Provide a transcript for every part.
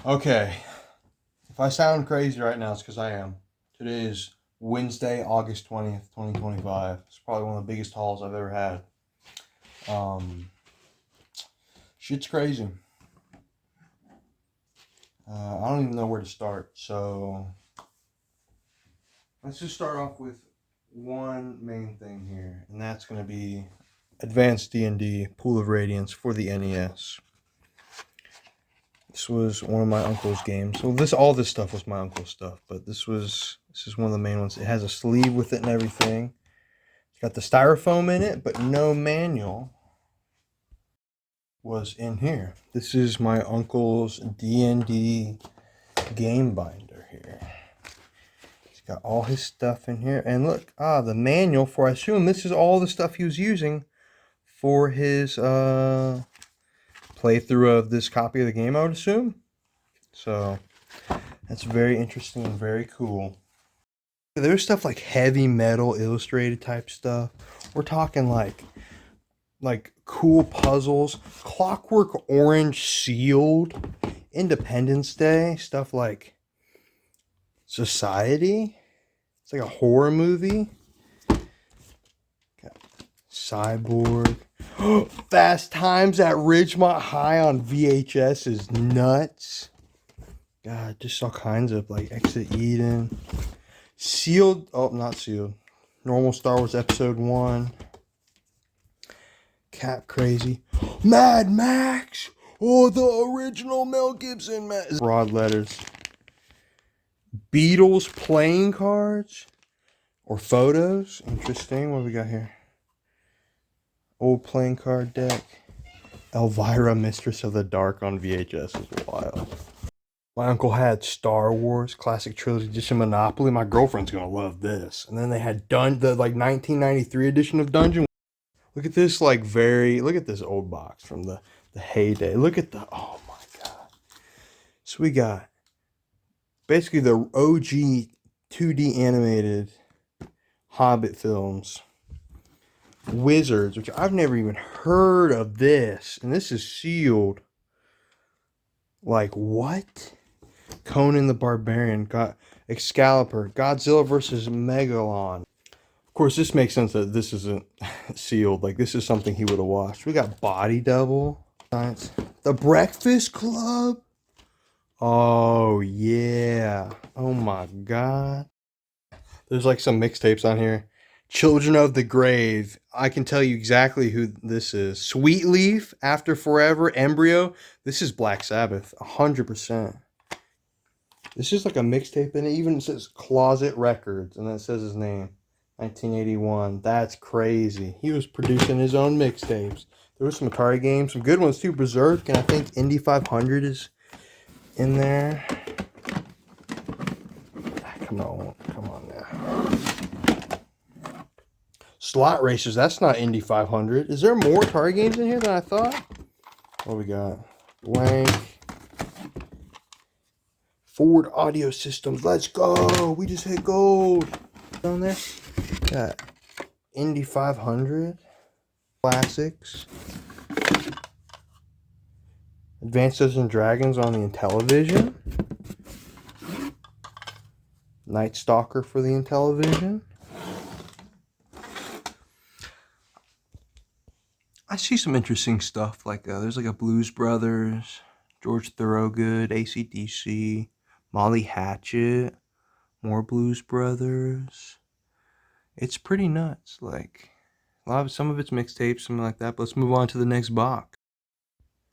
Okay, if I sound crazy right now, it's because I am. Today is Wednesday, August 20th, 2025. It's probably one of the biggest hauls I've ever had. Um, Shit's crazy. I don't even know where to start. So let's just start off with one main thing here, and that's going to be Advanced D&D Pool of Radiance for the NES. This was one of my uncle's games. So all this stuff was my uncle's stuff, but this is one of the main ones. It has a sleeve with it and everything. It's got the styrofoam in it, but no manual was in here. This is my uncle's D&D game binder here. He's got all his stuff in here, and look, the manual for, I assume this is all the stuff he was using for his playthrough of this copy of the game, I would assume. So that's very interesting and very cool. There's stuff like heavy metal illustrated type stuff. We're talking like cool puzzles, Clockwork Orange sealed, Independence Day, stuff like Society. It's like a horror movie. Got Cyborg. Fast Times at Ridgemont High on VHS is nuts. God, just all kinds of like Exit Eden. Sealed, not sealed. Normal Star Wars Episode 1. Cap Crazy. Mad Max! Oh, the original Mel Gibson. Broad letters. Beatles playing cards. Or photos. Interesting. What do we got here? Old playing card deck. Elvira, Mistress of the Dark on VHS is wild. My uncle had Star Wars Classic Trilogy Edition Monopoly. My girlfriend's gonna love this. And then they had the 1993 edition of Dungeon. Look at this, look at this old box from the heyday. Look at oh my god. So we got basically the OG 2D animated Hobbit films. Wizards, which I've never even heard of this. And this is sealed. Like, what? Conan the Barbarian, Excalibur, Godzilla versus Megalon. Of course, this makes sense that this isn't sealed. Like, this is something he would have watched. We got Body Double. Science. The Breakfast Club. Oh, yeah. Oh, my God. There's, like, some mixtapes on here. Children of the Grave. I can tell you exactly who this is. Sweet Leaf, After Forever, Embryo. This is Black Sabbath. 100%. This is like a mixtape, and it even says Closet Records, and then it says his name. 1981. That's crazy. He was producing his own mixtapes. There was some Atari games, some good ones too. Berserk, and I think Indy 500 is in there. Come on now. Slot Racers. That's not Indy 500. Is there more Atari games in here than I thought? What we got? Blank. Ford Audio Systems. Let's go. We just hit gold. Down there. Got Indy 500. Classics. Advanced Dungeons and Dragons on the Intellivision. Night Stalker for the Intellivision. I see some interesting stuff. Like there's like a Blues Brothers, George Thorogood, AC/DC, Molly Hatchet, more Blues Brothers. It's pretty nuts. Like some of it's mixtapes, something like that. But let's move on to the next box.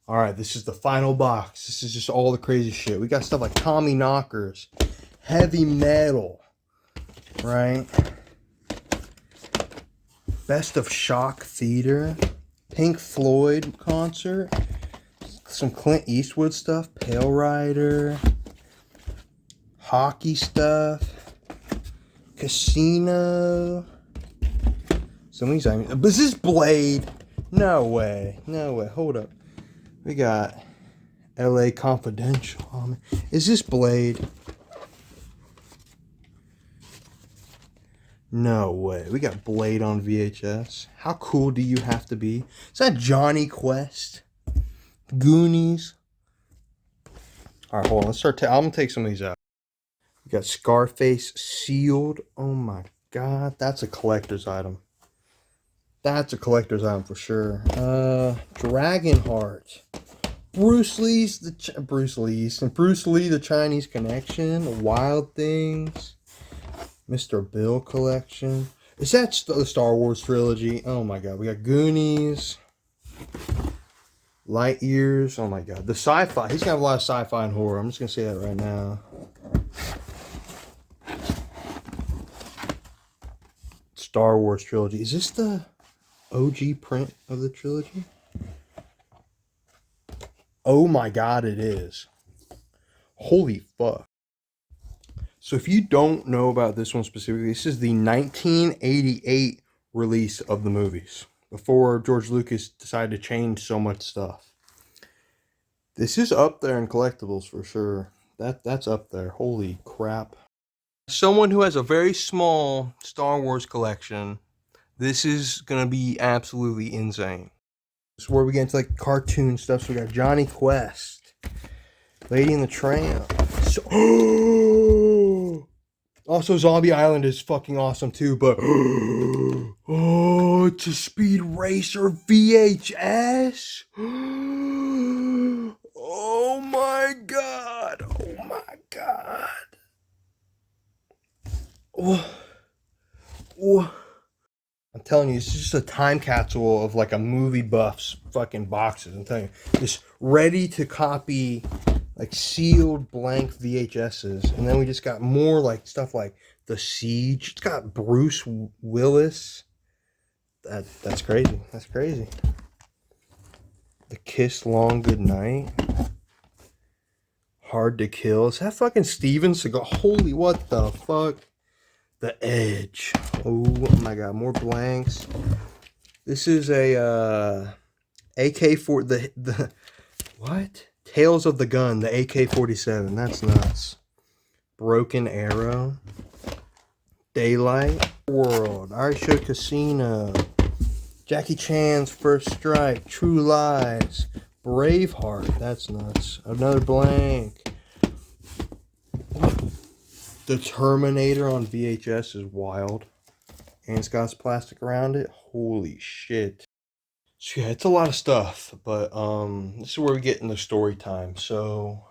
All right, this is the final box. This is just all the crazy shit. We got stuff like Tommy Knockers, heavy metal, right? Best of Shock Theater, Pink Floyd concert, some Clint Eastwood stuff, Pale Rider, hockey stuff, Casino. Some of these items. Is this Blade? No way. Hold up. We got LA Confidential. Is this Blade? No way. We got Blade on VHS. How cool do you have to be? Is that Johnny Quest? Goonies? All right, hold on. Let's start. I'm gonna take some of these out. We got Scarface sealed. Oh my god, that's a collector's item. That's a collector's item for sure. Dragonheart. Bruce Lee, the Chinese Connection. Wild Things. Mr. Bill collection. Is that the Star Wars trilogy? Oh my god, we got Goonies. Light Years. Oh my god, the sci-fi. He's gonna have a lot of sci-fi and horror. I'm just gonna say that right now. Star Wars trilogy. Is this the OG print of the trilogy? Oh my god, it is. Holy fuck. So if you don't know about this one specifically, this is the 1988 release of the movies, before George Lucas decided to change so much stuff. This is up there in collectibles for sure. That's up there. Holy crap. Someone who has a very small Star Wars collection, this is gonna be absolutely insane. This is where we get into like cartoon stuff. So we got Johnny Quest, Lady and the Tramp. Also, Zombie Island is fucking awesome too, but oh, it's a Speed Racer VHS. Oh my god. Oh my god. Oh. Oh. I'm telling you, it's just a time capsule of like a movie buff's fucking boxes. I'm telling you, just ready to copy, like sealed blank VHSs. And then we just got more like stuff like The Siege. It's got Bruce Willis. That's crazy. That's crazy. The Kiss Long Goodnight. Hard to Kill. Is that fucking Steven Seagal? Holy, what the fuck? The Edge. Oh my god, more blanks. This is a AK-4, the what? Tales of the Gun, the AK-47. That's nuts. Broken Arrow. Daylight. World. Irish Casino. Jackie Chan's First Strike. True Lies. Braveheart. That's nuts. Another blank. The Terminator on VHS is wild. And it's got plastic around it. Holy shit. So yeah, it's a lot of stuff. But this is where we get into story time. So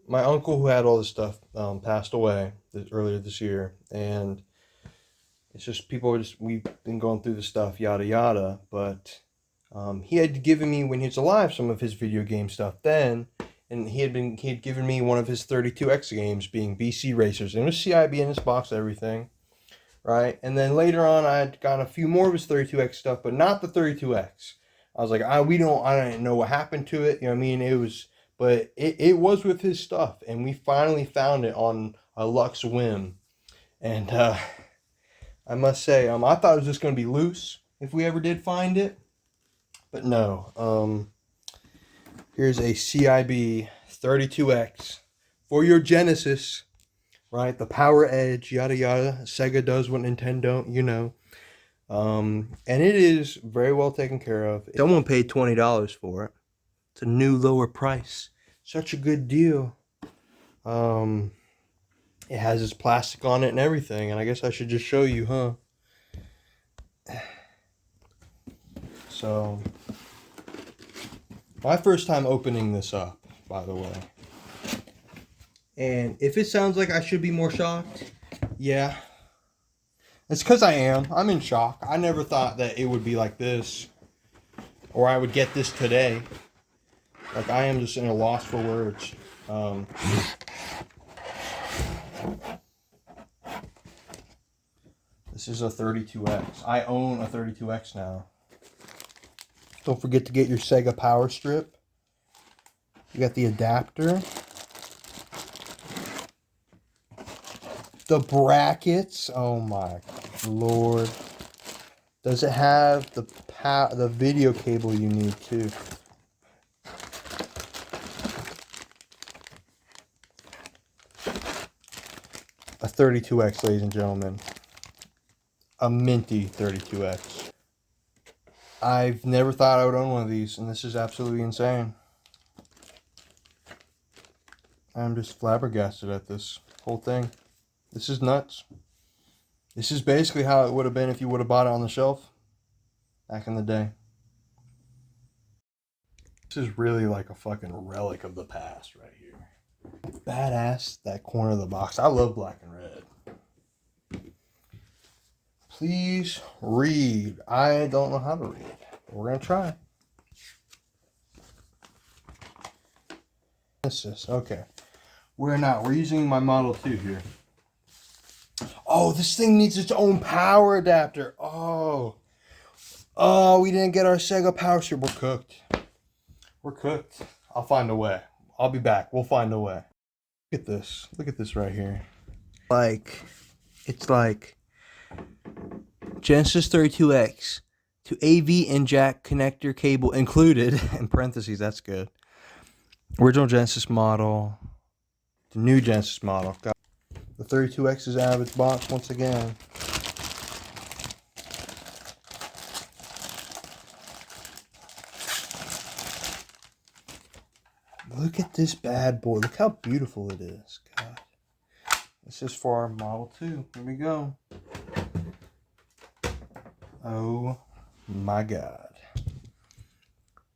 my uncle who had all this stuff passed away earlier this year. And it's just we've been going through the stuff, yada yada. But he had given me, when he was alive, some of his video game stuff then. And he had given me one of his 32X games, being BC Racers. And it was CIB in his box, everything. Right? And then later on, I had got a few more of his 32X stuff, but not the 32X. I was like, I didn't know what happened to it. You know what I mean? It was with his stuff. And we finally found it on a Lux whim. And I must say, I thought it was just going to be loose if we ever did find it. But no. Here's a CIB 32X for your Genesis, right? The Power Edge, yada yada. Sega does what Nintendo don't, you know. And it is very well taken care of. Someone paid $20 for it. It's a new lower price. Such a good deal. It has its plastic on it and everything, and I guess I should just show you, huh? So, my first time opening this up, by the way. And if it sounds like I should be more shocked, yeah. It's because I am. I'm in shock. I never thought that it would be like this. Or I would get this today. Like, I am just in a loss for words. This is a 32X. I own a 32X now. Don't forget to get your Sega Power Strip. You got the adapter. The brackets. Oh my lord. Does it have the video cable you need too? A 32X, ladies and gentlemen. A minty 32X. I've never thought I would own one of these, and this is absolutely insane. I'm just flabbergasted at this whole thing. This is nuts. This is basically how it would have been if you would have bought it on the shelf back in the day. This is really like a fucking relic of the past right here. Badass, that corner of the box. I love black and red. Please read. I don't know how to read. We're going to try. Okay. We're not. We're using my Model 2 here. Oh, this thing needs its own power adapter. Oh, we didn't get our Sega power strip. We're cooked. We're cooked. I'll find a way. I'll be back. We'll find a way. Look at this. Look at this right here. It's like Genesis 32X to AV and jack connector cable included. In parentheses, that's good. Original Genesis model. The new Genesis model. Got the 32X is out of its box once again. Look at this bad boy. Look how beautiful it is. God. This is for our Model 2. Here we go. Oh my God.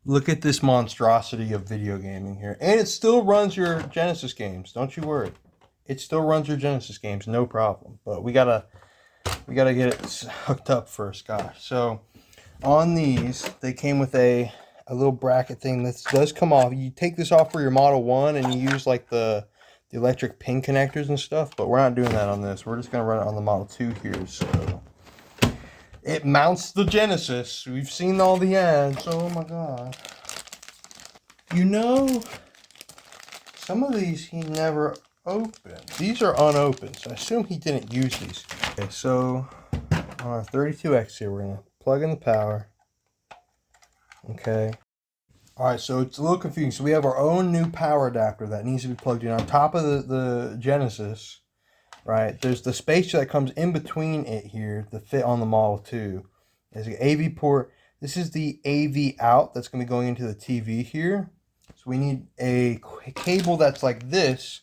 Look at this monstrosity of video gaming here. And it still runs your Genesis games. Don't you worry. It still runs your Genesis games. No problem. But we gotta get it hooked up first. Gosh. So on these, they came with a little bracket thing that does come off. You take this off for your Model 1 and you use like the electric pin connectors and stuff. But we're not doing that on this. We're just going to run it on the Model 2 here. So it mounts the Genesis. We've seen all the ads. Oh my God. You know, some of these he never opened. These are unopened. So I assume he didn't use these. Okay, so on our 32X here, we're going to plug in the power. Okay. Alright, so it's a little confusing. So we have our own new power adapter that needs to be plugged in on top of the Genesis. Right, there's the spacer that comes in between it here to fit on the Model 2. There's an AV port. This is the AV out that's going to be going into the TV here. So we need a cable that's like this.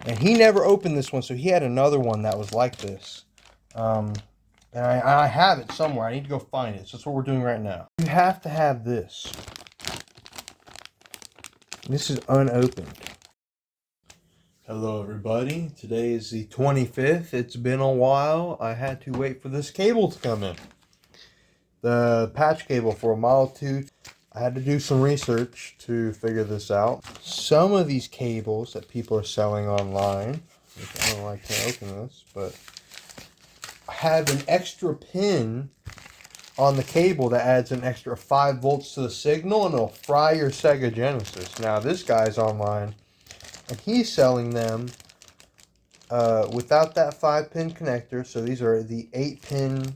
And he never opened this one, so he had another one that was like this. And I have it somewhere. I need to go find it. So that's what we're doing right now. You have to have this. This is unopened. Hello everybody, today is the 25th, it's been a while. I had to wait for this cable to come in. The patch cable for a Model 2. I had to do some research to figure this out. Some of these cables that people are selling online, which I don't like to open this, but have an extra pin on the cable that adds an extra 5 volts to the signal and it'll fry your Sega Genesis. Now this guy's online. And he's selling them without that 5-pin connector. So these are the 8-pin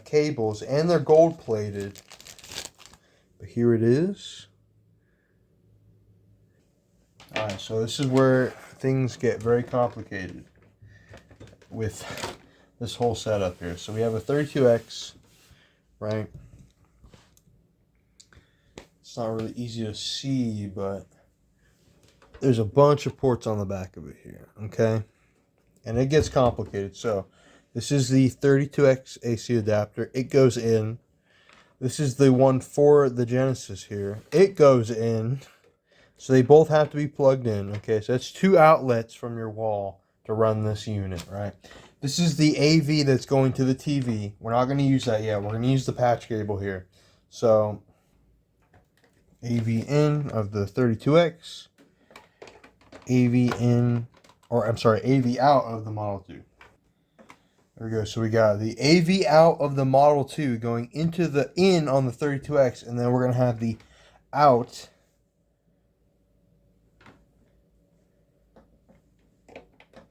cables. And they're gold plated. But here it is. Alright, so this is where things get very complicated with this whole setup here. So we have a 32X, right? It's not really easy to see, but there's a bunch of ports on the back of it here, okay? And it gets complicated. So this is the 32X AC adapter. It goes in. This is the one for the Genesis here. It goes in. So they both have to be plugged in, okay? So that's 2 outlets from your wall to run this unit, right? This is the AV that's going to the TV. We're not going to use that yet. We're going to use the patch cable here. So AV in of the 32X. AV in, or I'm sorry, AV out of the Model 2. There we go. So we got the AV out of the Model 2 going into the in on the 32X, and then we're going to have the out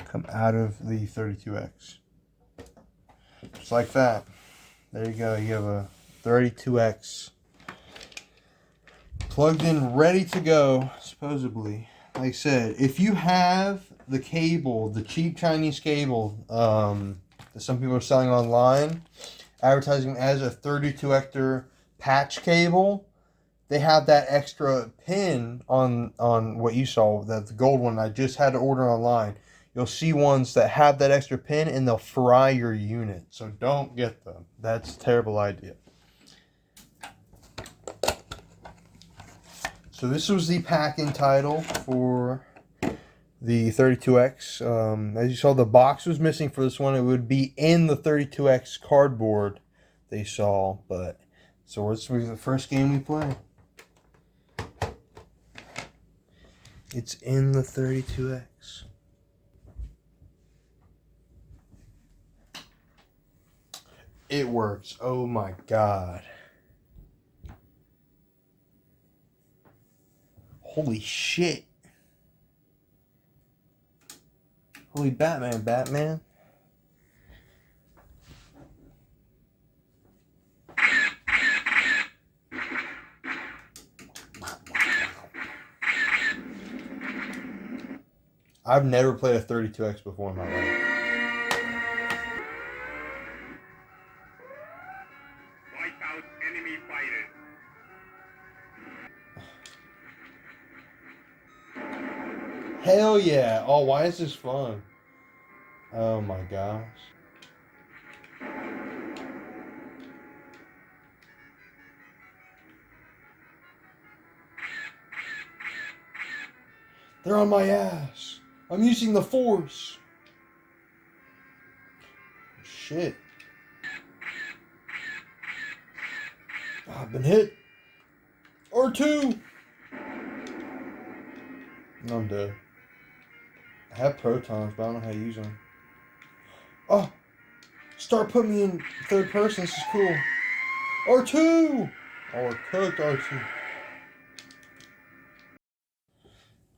come out of the 32X. Just like that. There you go. You have a 32X plugged in, ready to go, supposedly. Like I said, if you have the cable, the cheap Chinese cable that some people are selling online, advertising as a 32X patch cable, they have that extra pin on what you saw, the gold one I just had to order online. You'll see ones that have that extra pin and they'll fry your unit. So don't get them. That's a terrible idea. So this was the packing title for the 32X. As you saw, the box was missing for this one. It would be in the 32X cardboard they saw. But so this was the first game we play. It's in the 32X. It works. Oh my god. Holy shit. Holy Batman. I've never played a 32X before in my life. Wipe out enemy fighters. Hell yeah. Oh, why is this fun? Oh my gosh. They're on my ass. I'm using the force. Shit. I've been hit. R2. I'm dead. I have protons, but I don't know how to use them. Oh! Start putting me in third person. This is cool. R2! Oh, cooked R2.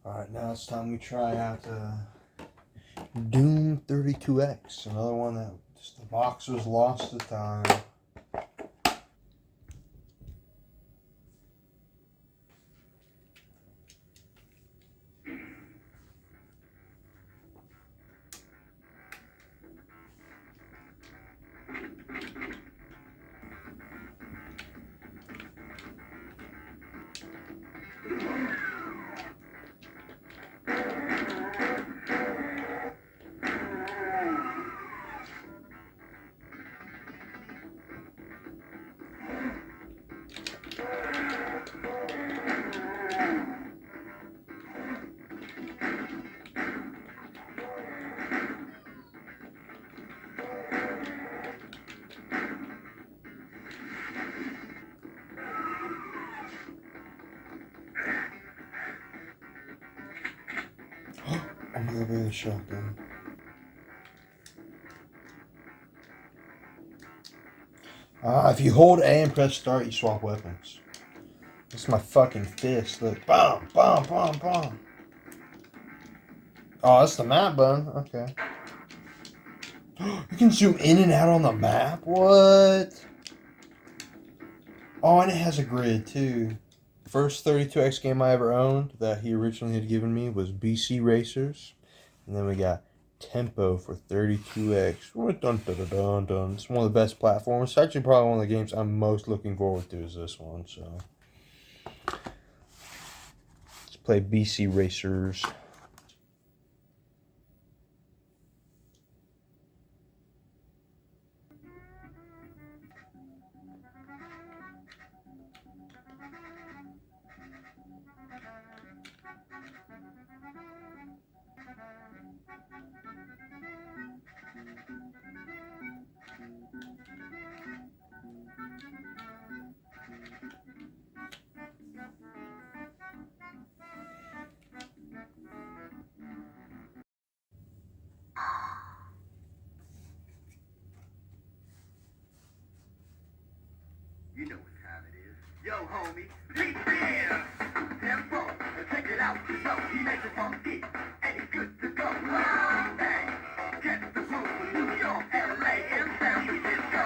Alright, now it's time we try out Doom 32X. Another one that just the box was lost to time. I'm gonna be a shotgun. If you hold A and press start, you swap weapons. That's my fucking fist. Look. Bam, bam, bam, bam. Oh, that's the map button. Okay. You can zoom in and out on the map? What? Oh, and it has a grid too. First 32X game I ever owned that he originally had given me was BC Racers. And then we got Tempo for 32X. Dun, dun, dun, dun, dun. It's one of the best platforms. It's actually probably one of the games I'm most looking forward to is this one. So let's play BC Racers. You know what time it is. Yo, homie, peep here. Tempo, check it out. So he makes it funky, and he's good to go. Wow, bang. Get the groove from New York, LA, and San Francisco.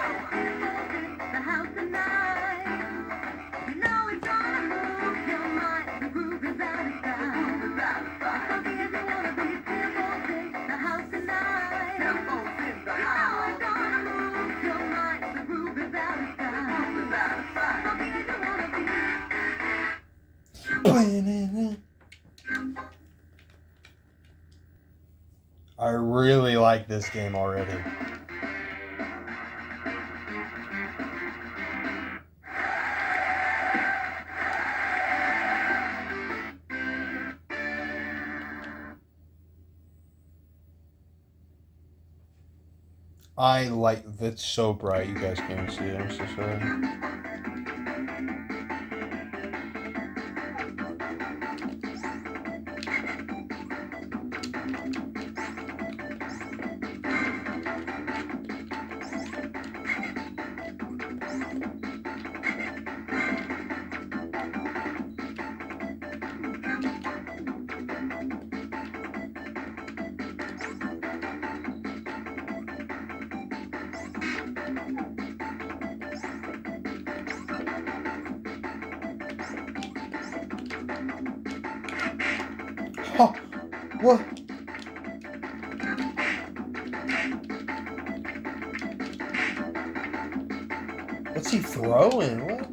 The house tonight. You know it's gonna move your mind. The groove is out of style. The groove is out of style. Funky as you wanna be. Tempo's in the house tonight. Tempo's in the house. You know it's gonna move your mind. The groove is out of style. The groove is out of style. Funky as you wanna be. I really like this game already. I like it's so bright you guys can't see it. I'm so sorry. Oh, what? What's he throwing? What?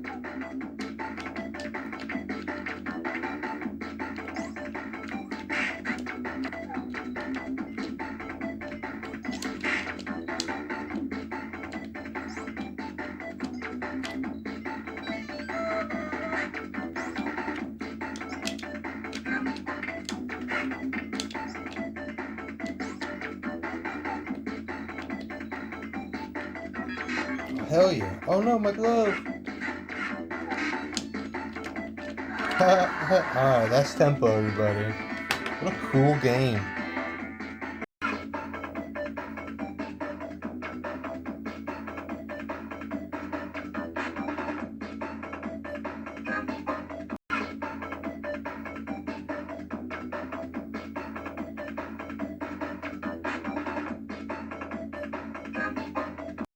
Hell yeah. Oh no, my glove. Alright, that's tempo, everybody. What a cool game.